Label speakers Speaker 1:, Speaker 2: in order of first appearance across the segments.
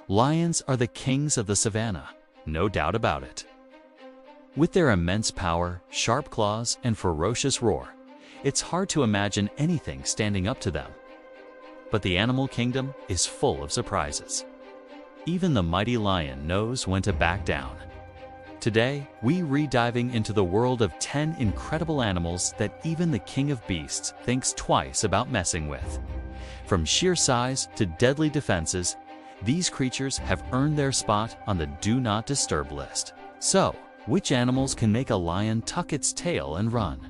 Speaker 1: Lions are the kings of the savannah, no doubt about it. With their immense power, sharp claws, and ferocious roar, it's hard to imagine anything standing up to them. But the animal kingdom is full of surprises. Even the mighty lion knows when to back down. Today, we're diving into the world of 10 incredible animals that even the king of beasts thinks twice about messing with. From sheer size to deadly defenses, these creatures have earned their spot on the Do Not Disturb list. So, which animals can make a lion tuck its tail and run?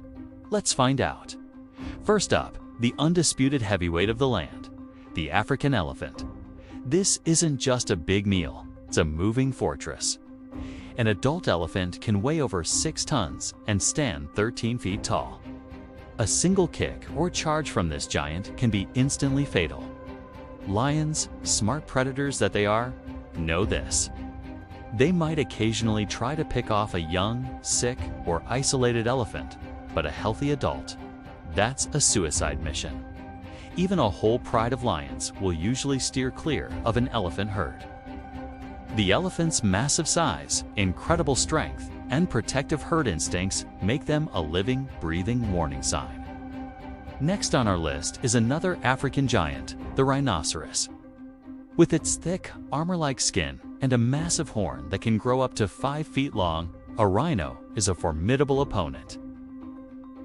Speaker 1: Let's find out. First up, the undisputed heavyweight of the land, the African elephant. This isn't just a big meal, it's a moving fortress. An adult elephant can weigh over 6 tons and stand 13 feet tall. A single kick or charge from this giant can be instantly fatal. Lions, smart predators that they are, know this. They might occasionally try to pick off a young, sick, or isolated elephant, but a healthy adult, that's a suicide mission. Even a whole pride of lions will usually steer clear of an elephant herd. The elephant's massive size, incredible strength, and protective herd instincts make them a living, breathing warning sign. Next on our list is another African giant, the rhinoceros. With its thick, armor-like skin and a massive horn that can grow up to 5 feet long, a rhino is a formidable opponent.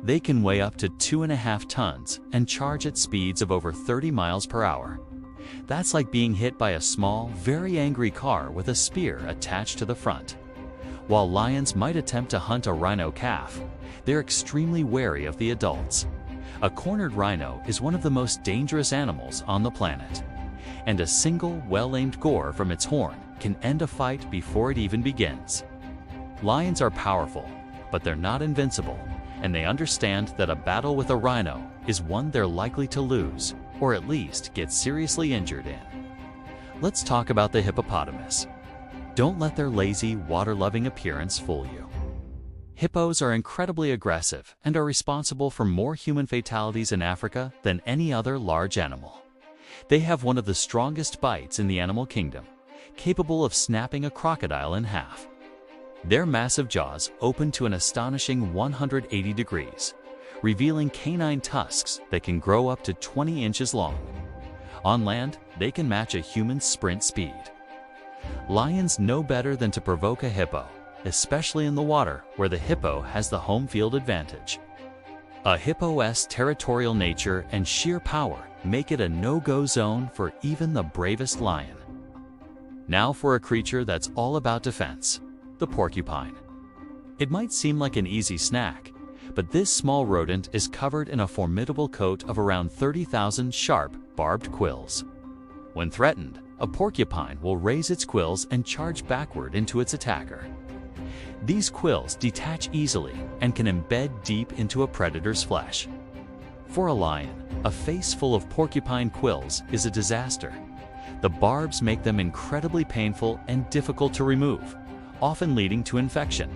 Speaker 1: They can weigh up to 2.5 tons and charge at speeds of over 30 miles per hour. That's like being hit by a small, very angry car with a spear attached to the front. While lions might attempt to hunt a rhino calf, they're extremely wary of the adults. A cornered rhino is one of the most dangerous animals on the planet, and a single, well-aimed gore from its horn can end a fight before it even begins. Lions are powerful, but they're not invincible, and they understand that a battle with a rhino is one they're likely to lose, or at least get seriously injured in. Let's talk about the hippopotamus. Don't let their lazy, water-loving appearance fool you. Hippos are incredibly aggressive and are responsible for more human fatalities in Africa than any other large animal. They have one of the strongest bites in the animal kingdom, capable of snapping a crocodile in half. Their massive jaws open to an astonishing 180 degrees, revealing canine tusks that can grow up to 20 inches long. On land, they can match a human's sprint speed. Lions know better than to provoke a hippo, especially in the water where the hippo has the home field advantage. A hippo's territorial nature and sheer power make it a no-go zone for even the bravest lion. Now for a creature that's all about defense, the porcupine. It might seem like an easy snack, but this small rodent is covered in a formidable coat of around 30,000 sharp, barbed quills. When threatened, a porcupine will raise its quills and charge backward into its attacker. These quills detach easily and can embed deep into a predator's flesh. For a lion, a face full of porcupine quills is a disaster. The barbs make them incredibly painful and difficult to remove, often leading to infection,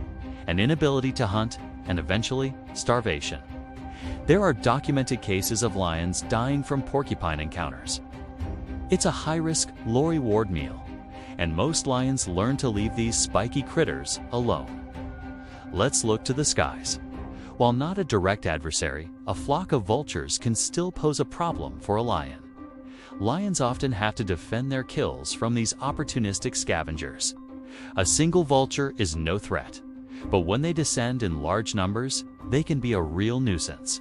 Speaker 1: an inability to hunt, and eventually starvation. There are documented cases of lions dying from porcupine encounters. It's a high-risk, low-reward meal, and most lions learn to leave these spiky critters alone. Let's look to the skies. While not a direct adversary, a flock of vultures can still pose a problem for a lion. Lions often have to defend their kills from these opportunistic scavengers. A single vulture is no threat, but when they descend in large numbers, they can be a real nuisance.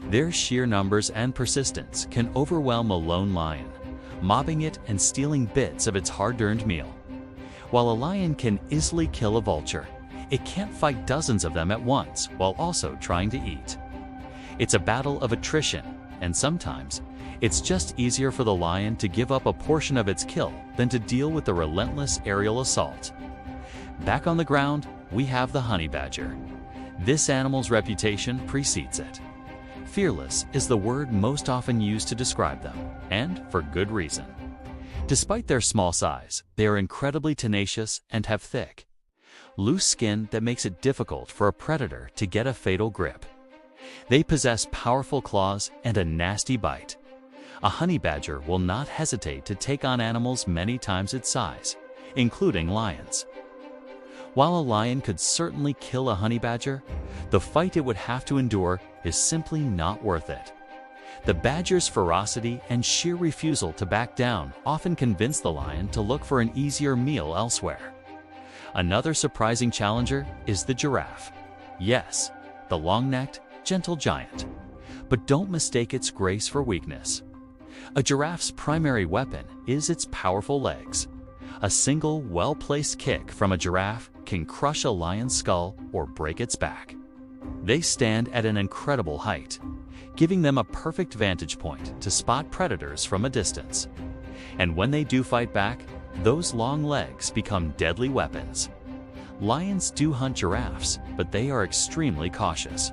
Speaker 1: Their sheer numbers and persistence can overwhelm a lone lion, mobbing it and stealing bits of its hard-earned meal. While a lion can easily kill a vulture, it can't fight dozens of them at once while also trying to eat. It's a battle of attrition, and sometimes it's just easier for the lion to give up a portion of its kill than to deal with the relentless aerial assault. Back on the ground, we have the honey badger. This animal's reputation precedes it. Fearless is the word most often used to describe them, and for good reason. Despite their small size, they are incredibly tenacious and have thick, loose skin that makes it difficult for a predator to get a fatal grip. They possess powerful claws and a nasty bite. A honey badger will not hesitate to take on animals many times its size, including lions. While a lion could certainly kill a honey badger, the fight it would have to endure is simply not worth it. The badger's ferocity and sheer refusal to back down often convince the lion to look for an easier meal elsewhere. Another surprising challenger is the giraffe. Yes, the long-necked, gentle giant. But don't mistake its grace for weakness. A giraffe's primary weapon is its powerful legs. A single, well-placed kick from a giraffe can crush a lion's skull or break its back. They stand at an incredible height, giving them a perfect vantage point to spot predators from a distance. And when they do fight back, those long legs become deadly weapons. Lions do hunt giraffes, but they are extremely cautious.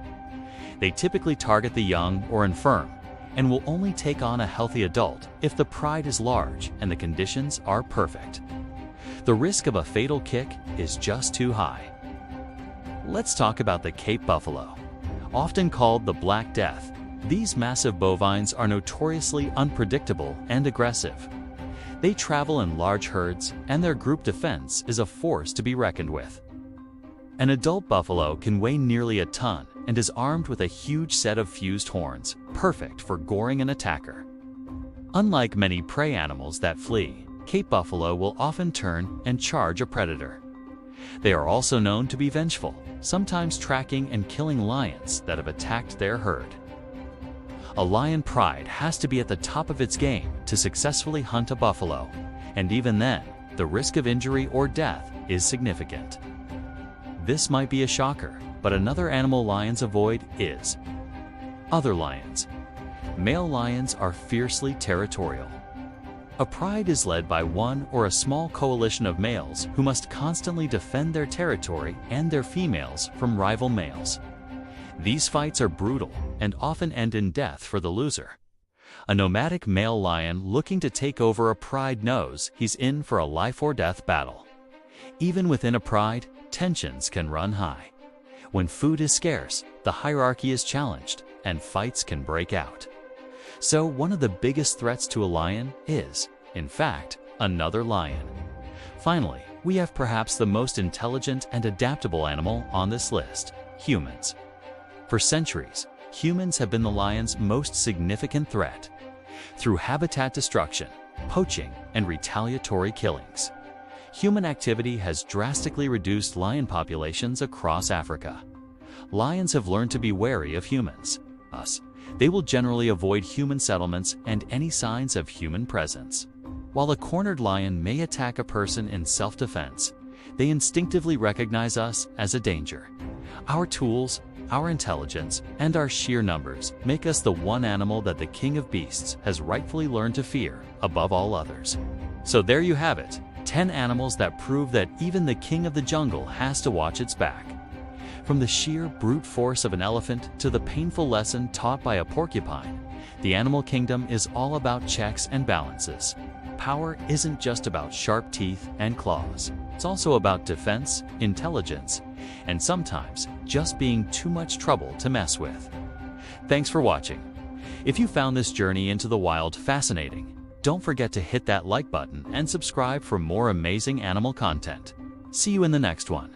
Speaker 1: They typically target the young or infirm, and will only take on a healthy adult if the pride is large and the conditions are perfect. The risk of a fatal kick is just too high. Let's talk about the Cape buffalo. Often called the Black Death, these massive bovines are notoriously unpredictable and aggressive. They travel in large herds, and their group defense is a force to be reckoned with. An adult buffalo can weigh nearly a ton and is armed with a huge set of fused horns, perfect for goring an attacker. Unlike many prey animals that flee, Cape buffalo will often turn and charge a predator. They are also known to be vengeful, sometimes tracking and killing lions that have attacked their herd. A lion pride has to be at the top of its game to successfully hunt a buffalo, and even then, the risk of injury or death is significant. This might be a shocker, but another animal lions avoid is other lions. Male lions are fiercely territorial. A pride is led by one or a small coalition of males who must constantly defend their territory and their females from rival males. These fights are brutal and often end in death for the loser. A nomadic male lion looking to take over a pride knows he's in for a life-or-death battle. Even within a pride, tensions can run high. When food is scarce, the hierarchy is challenged, and fights can break out. So one of the biggest threats to a lion is, in fact, another lion. Finally, we have perhaps the most intelligent and adaptable animal on this list: humans. For centuries, humans have been the lion's most significant threat. Through habitat destruction, poaching, and retaliatory killings, human activity has drastically reduced lion populations across Africa. Lions have learned to be wary of humans. They will generally avoid human settlements and any signs of human presence. While a cornered lion may attack a person in self-defense, they instinctively recognize us as a danger. Our tools, our intelligence, and our sheer numbers make us the one animal that the king of beasts has rightfully learned to fear above all others. So there you have it, 10 animals that prove that even the king of the jungle has to watch its back. From the sheer brute force of an elephant to the painful lesson taught by a porcupine, the animal kingdom is all about checks and balances. Power isn't just about sharp teeth and claws. It's also about defense, intelligence, and sometimes just being too much trouble to mess with. Thanks for watching. If you found this journey into the wild fascinating, don't forget to hit that like button and subscribe for more amazing animal content. See you in the next one.